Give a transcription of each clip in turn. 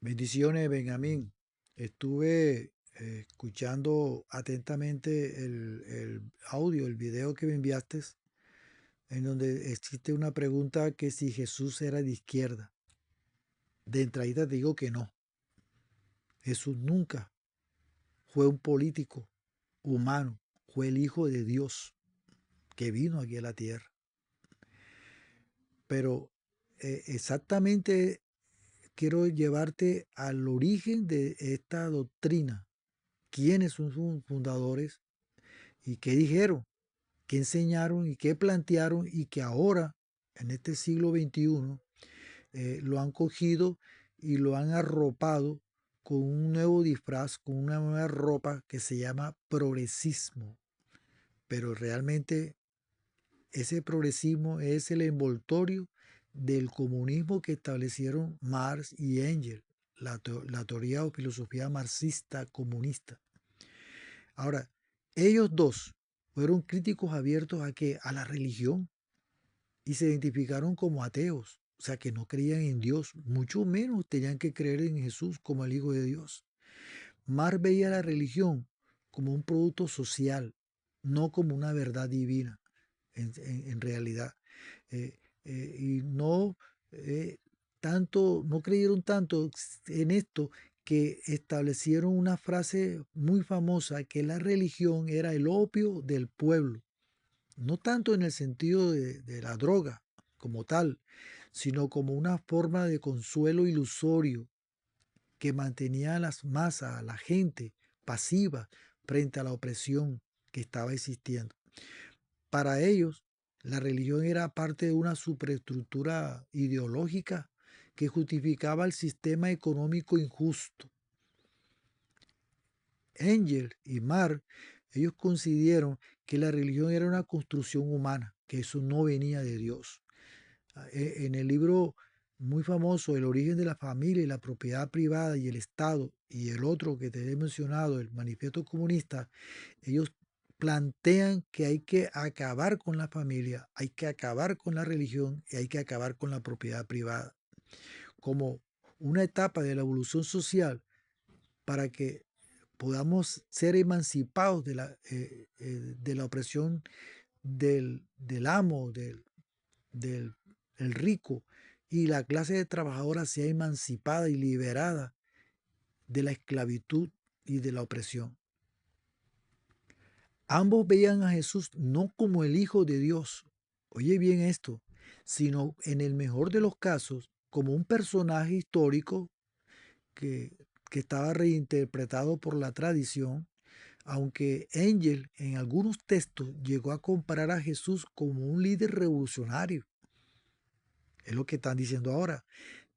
Bendiciones, Benjamín. Estuve escuchando atentamente el audio, el video que me enviaste, en donde existe una pregunta que si Jesús era de izquierda. De entrada te digo que no. Jesús nunca fue un político humano, fue el Hijo de Dios que vino aquí a la tierra. Pero exactamente quiero llevarte al origen de esta doctrina. ¿Quiénes son sus fundadores? ¿Y qué dijeron? ¿Qué enseñaron y qué plantearon? Y que ahora, en este siglo XXI, lo han cogido y lo han arropado con un nuevo disfraz, con una nueva ropa que se llama progresismo. Pero realmente ese progresismo es el envoltorio del comunismo que establecieron Marx y Engels, la teoría o filosofía marxista comunista. Ahora, ellos dos fueron críticos abiertos a que a la religión y se identificaron como ateos, o sea que no creían en Dios, mucho menos tenían que creer en Jesús como el Hijo de Dios. Marx veía la religión como un producto social, no como una verdad divina en realidad. Y no eh, tanto, no creyeron tanto en esto que establecieron una frase muy famosa que la religión era el opio del pueblo, no tanto en el sentido de la droga como tal, sino como una forma de consuelo ilusorio que mantenía a las masas, a la gente pasiva frente a la opresión que estaba existiendo. Para ellos, la religión era parte de una superestructura ideológica que justificaba el sistema económico injusto. Engels y Marx, ellos consideraron que la religión era una construcción humana, que eso no venía de Dios. En el libro muy famoso, El origen de la familia y la propiedad privada y el Estado, y el otro que te he mencionado, el Manifiesto Comunista, ellos plantean que hay que acabar con la familia, hay que acabar con la religión y hay que acabar con la propiedad privada, como una etapa de la evolución social para que podamos ser emancipados de la opresión del amo, del el rico, y la clase de trabajadora sea emancipada y liberada de la esclavitud y de la opresión. Ambos veían a Jesús no como el Hijo de Dios, oye bien esto, sino en el mejor de los casos como un personaje histórico que, que estaba reinterpretado por la tradición, aunque Engel en algunos textos llegó a comparar a Jesús como un líder revolucionario. Es lo que están diciendo ahora.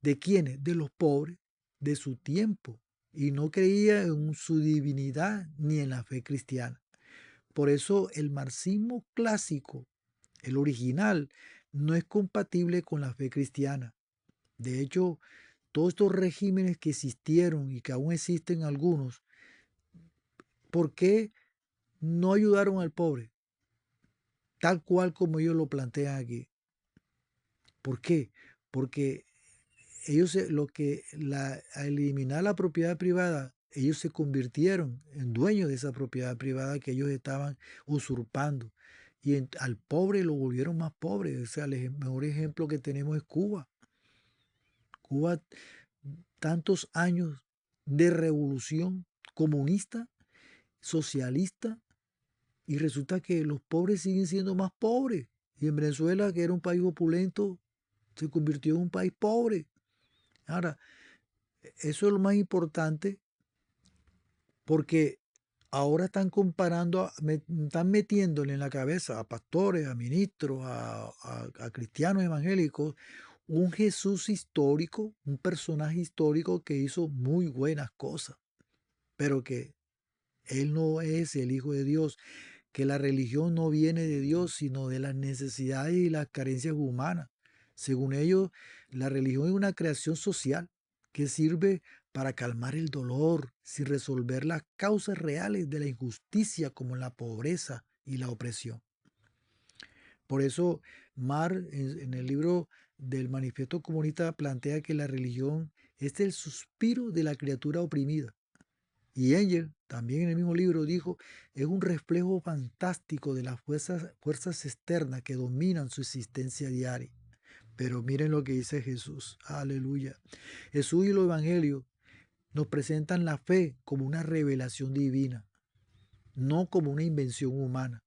¿De quiénes? De los pobres, de su tiempo. Y no creía en su divinidad ni en la fe cristiana. Por eso el marxismo clásico, el original, no es compatible con la fe cristiana. De hecho, todos estos regímenes que existieron y que aún existen algunos, ¿por qué no ayudaron al pobre? Tal cual como ellos lo plantean aquí. ¿Por qué? Porque lo que al eliminar la propiedad privada, ellos se convirtieron en dueños de esa propiedad privada que ellos estaban usurpando. Y al pobre lo volvieron más pobre. O sea, el mejor ejemplo que tenemos es Cuba. Cuba, tantos años de revolución comunista, socialista, y resulta que los pobres siguen siendo más pobres. Y en Venezuela, que era un país opulento, se convirtió en un país pobre. Ahora, eso es lo más importante porque ahora están comparando, están metiéndole en la cabeza a pastores, a ministros, a cristianos evangélicos, un Jesús histórico, un personaje histórico que hizo muy buenas cosas, pero que él no es el Hijo de Dios, que la religión no viene de Dios, sino de las necesidades y las carencias humanas. Según ellos, la religión es una creación social que sirve para calmar el dolor, sin resolver las causas reales de la injusticia como la pobreza y la opresión. Por eso, Mar, en el libro del Manifiesto Comunista, plantea que la religión es el suspiro de la criatura oprimida. Y Engel, también en el mismo libro, dijo, es un reflejo fantástico de las fuerzas externas que dominan su existencia diaria. Pero miren lo que dice Jesús. Aleluya. Jesús y los evangelios nos presentan la fe como una revelación divina, no como una invención humana.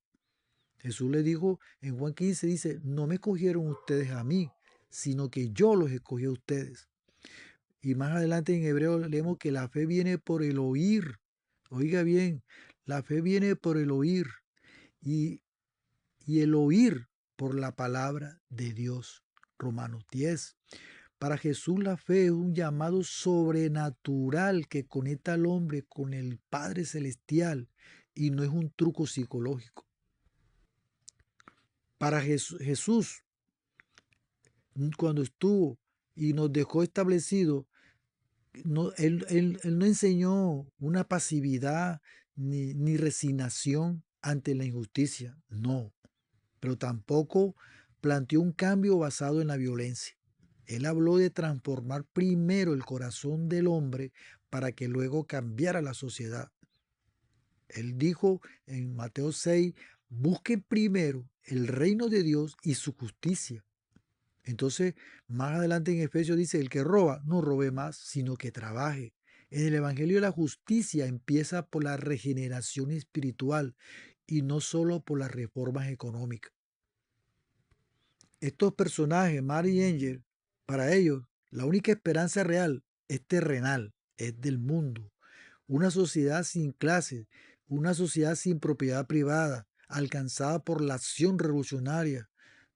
Jesús le dijo en Juan 15, dice, no me escogieron ustedes a mí, sino que yo los escogí a ustedes. Y más adelante en Hebreo leemos que la fe viene por el oír. Oiga bien, la fe viene por el oír y, y el oír por la palabra de Dios. Romanos 10. Para Jesús la fe es un llamado sobrenatural que conecta al hombre con el Padre Celestial y no es un truco psicológico. Para Jesús, cuando estuvo y nos dejó establecido, no, él no enseñó una pasividad ni resignación ante la injusticia, no, pero tampoco planteó un cambio basado en la violencia. Él habló de transformar primero el corazón del hombre para que luego cambiara la sociedad. Él dijo en Mateo 6, busquen primero el reino de Dios y su justicia. Entonces, más adelante en Efesios dice, el que roba, no robe más, sino que trabaje. En el Evangelio la justicia empieza por la regeneración espiritual y no solo por las reformas económicas. Estos personajes, Mar y Angel, para ellos, la única esperanza real es terrenal, es del mundo. Una sociedad sin clases, una sociedad sin propiedad privada, alcanzada por la acción revolucionaria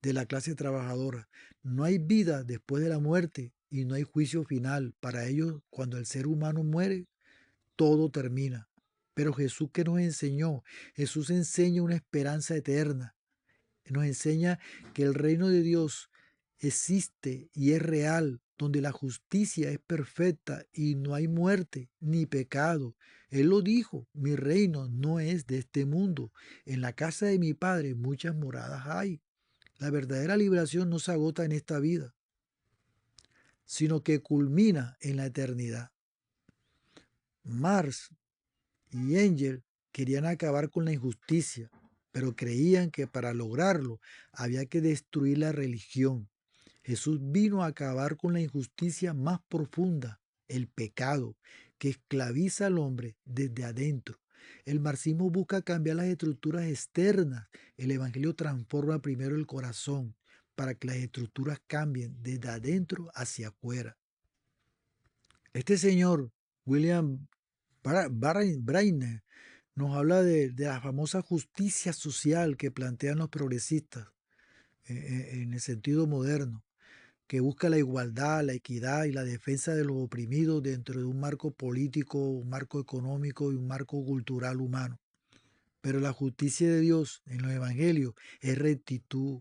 de la clase trabajadora. No hay vida después de la muerte y no hay juicio final. Para ellos, cuando el ser humano muere, todo termina. Pero Jesús, ¿qué nos enseñó? Jesús enseña una esperanza eterna. Nos enseña que el reino de Dios existe y es real, donde la justicia es perfecta y no hay muerte ni pecado. Él lo dijo, mi reino no es de este mundo. En la casa de mi Padre muchas moradas hay. La verdadera liberación no se agota en esta vida, sino que culmina en la eternidad. Marx y Engel querían acabar con la injusticia, pero creían que para lograrlo había que destruir la religión. Jesús vino a acabar con la injusticia más profunda, el pecado, que esclaviza al hombre desde adentro. El marxismo busca cambiar las estructuras externas. El Evangelio transforma primero el corazón para que las estructuras cambien desde adentro hacia afuera. Este señor, William Brainer, nos habla de la famosa justicia social que plantean los progresistas en el sentido moderno, que busca la igualdad, la equidad y la defensa de los oprimidos dentro de un marco político, un marco económico y un marco cultural humano. Pero la justicia de Dios en los evangelios es rectitud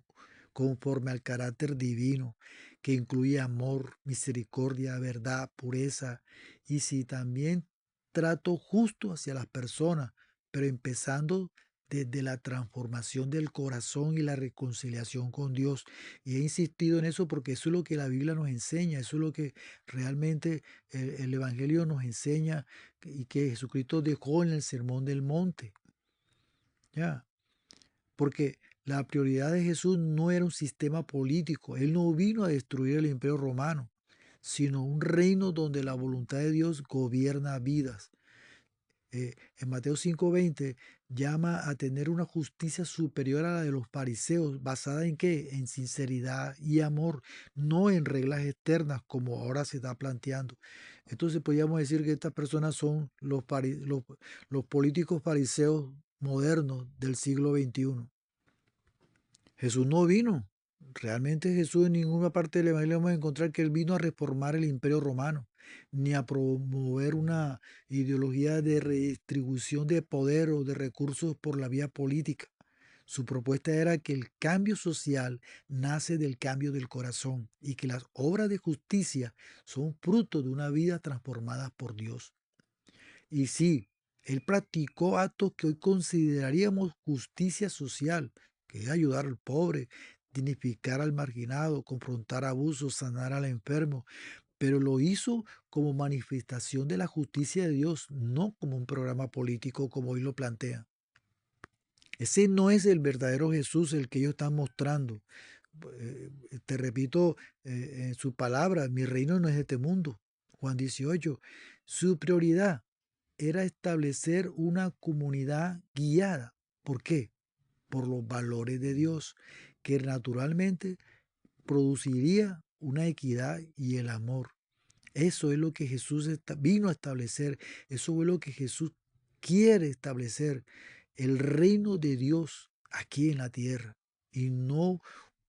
conforme al carácter divino, que incluye amor, misericordia, verdad, pureza y sí también trato justo hacia las personas, pero empezando desde la transformación del corazón y la reconciliación con Dios. Y he insistido en eso porque eso es lo que la Biblia nos enseña, eso es lo que realmente el Evangelio nos enseña y que Jesucristo dejó en el Sermón del Monte. ¿Ya? Porque la prioridad de Jesús no era un sistema político. Él no vino a destruir el imperio romano, sino un reino donde la voluntad de Dios gobierna vidas. En Mateo 5:20 llama a tener una justicia superior a la de los fariseos, basada en qué? En sinceridad y amor, no en reglas externas como ahora se está planteando. Entonces podríamos decir que estas personas son los políticos fariseos modernos del siglo XXI. Jesús no vino. Realmente Jesús en ninguna parte del Evangelio vamos a encontrar que Él vino a reformar el imperio romano, ni a promover una ideología de redistribución de poder o de recursos por la vía política. Su propuesta era que el cambio social nace del cambio del corazón y que las obras de justicia son fruto de una vida transformada por Dios. Y sí, Él practicó actos que hoy consideraríamos justicia social, que es ayudar al pobre, dignificar al marginado, confrontar abusos, sanar al enfermo, pero lo hizo como manifestación de la justicia de Dios, no como un programa político como hoy lo plantean. Ese no es el verdadero Jesús el que ellos están mostrando. Te repito, en su palabra, mi reino no es de este mundo. Juan 18. Su prioridad era establecer una comunidad guiada. ¿Por qué? Por los valores de Dios, que naturalmente produciría una equidad y el amor. Eso es lo que Jesús vino a establecer. Eso es lo que Jesús quiere establecer. El reino de Dios aquí en la tierra. Y no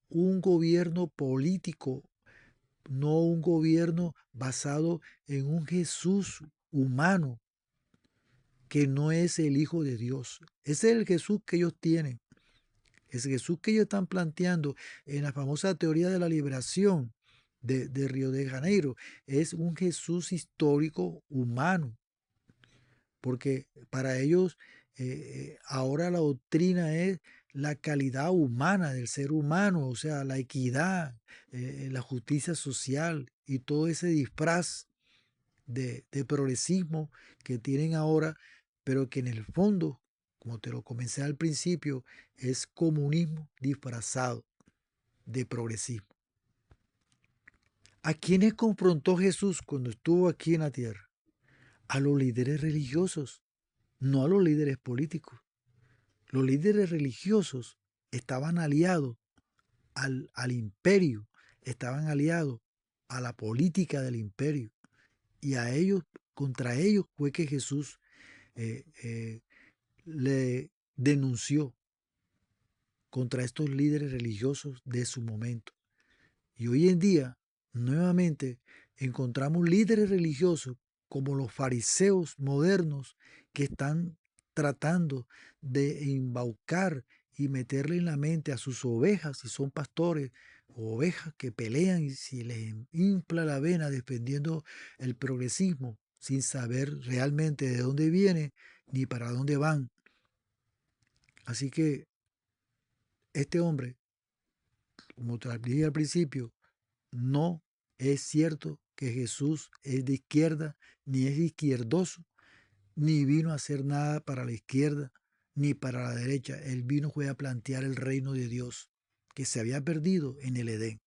un gobierno político, no un gobierno basado en un Jesús humano que no es el Hijo de Dios. Ese es el Jesús que ellos tienen. Ese Jesús que ellos están planteando en la famosa teoría de la liberación de Río de Janeiro es un Jesús histórico humano, porque para ellos ahora la doctrina es la calidad humana del ser humano, o sea, la equidad, la justicia social y todo ese disfraz de progresismo que tienen ahora, pero que en el fondo, como te lo comencé al principio, es comunismo disfrazado de progresismo. ¿A quiénes confrontó Jesús cuando estuvo aquí en la tierra? A los líderes religiosos, no a los líderes políticos. Los líderes religiosos estaban aliados al imperio, estaban aliados a la política del imperio. Y a ellos, contra ellos fue que Jesús eh, eh, le denunció contra estos líderes religiosos de su momento. Y hoy en día, nuevamente, encontramos líderes religiosos como los fariseos modernos que están tratando de embaucar y meterle en la mente a sus ovejas, si son pastores, ovejas que pelean y si les infla la vena defendiendo el progresismo sin saber realmente de dónde viene ni para dónde van. Así que este hombre, como te dije al principio, no es cierto que Jesús es de izquierda, ni es izquierdoso, ni vino a hacer nada para la izquierda, ni para la derecha. Él vino fue a plantear el reino de Dios, que se había perdido en el Edén.